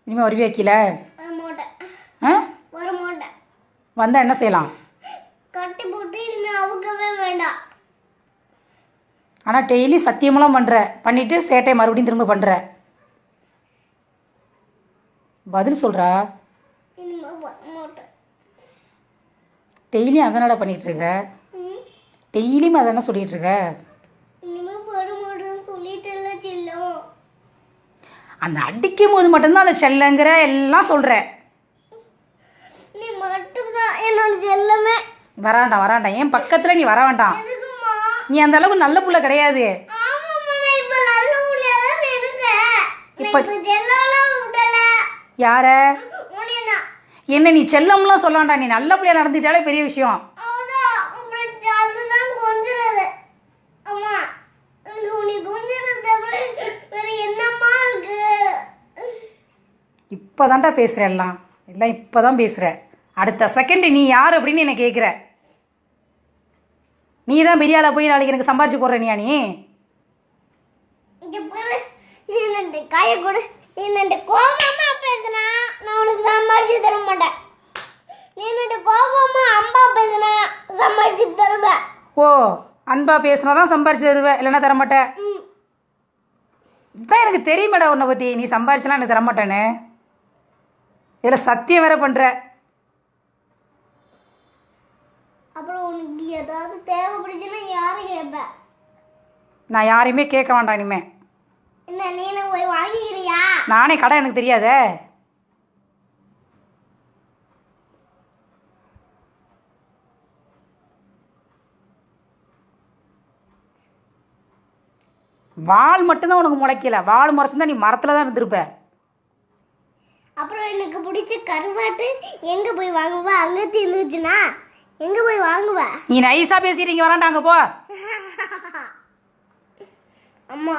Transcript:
இனிமேல் வருவியா கீழே? ஆ வந்தால் என்ன செய்யலாம்? கட்டி போட்டு இனிமேல் அவுக்கவே வேண்டாம். ஆனால் டெய்லி சத்தியமெல்லாம் பண்ணுற, பண்ணிவிட்டு சேட்டையை மறுபடியும் திரும்ப பண்ணுற. பதில் சொல்கிறா. டெய்லியும் அதனால பண்ணிகிட்ருக்க? டெய்லியும் அதை என்ன சொல்லிகிட்ருக்க? அந்த அடிக்கும் போது மட்டும்தான் அந்த செல்லங்கிற எல்லாம் சொல்கிற. நீ மட்டும்தான் என்னோட செல்லமே. வராண்டாம் ஏன் பக்கத்தில் நீ வர வேண்டாம். நீ அந்த அளவுக்கு நல்ல புள்ள கிடையாது. யார என்ன நீ செல்லம்லாம் சொல்ல வேண்டாம். நீ நல்ல பிள்ளையா நடந்துட்டாலே பெரிய விஷயம். இப்போதான்டா பேசுகிற, எல்லாம் இப்போ தான் பேசுகிற. அடுத்த செகண்ட் நீ யார் அப்படின்னு என்ன கேட்குற. நீ தான் பெரிய ஆளா போய் நாளைக்கு எனக்கு சம்பாரிச்சு போடுற. நீ காய கொடு. நீ கோபமா பேசுனா நான் உனக்கு சம்பாரிச்சு தர மாட்டேன். நீ கோபமா அன்பா பேசுனா சம்பாரிச்சு தருவேன். ஓ, அன்பா பேசுனா தான் சம்பாரிச்சு தருவேன், இல்லைன்னா தரமாட்டேன். இதான் எனக்கு தெரியுமேடா உன்னை பற்றி. நீ சம்பாரிச்சலாம் எனக்கு தரமாட்டேன்னு இதில் சத்தியம் வேற பண்ணுற. அப்புறம் உனக்கு ஏதாவது தேவைப்படுச்சுன்னா யாரை கேட்ப? நான் யாரையுமே கேட்க வேண்டாம் இனிமே. என்ன நீனு போய் வாங்கிக்கிறியா? நானே கடை எனக்கு தெரியாதே. வால் மட்டும்தான் உனக்கு முளைக்கல. வால் முறைச்சுதான் நீ மரத்துல தான் இருந்திருப்ப. அப்புறம் எனக்கு பிடிச்ச கருவாட்டு எங்க போய் வாங்குவ? அங்க தீர்ந்துச்சுன்னா எங்க போய் வாங்குவ? நீ நைஸா பேசிட்டீங்க, வராண்டாங்க போ. அம்மா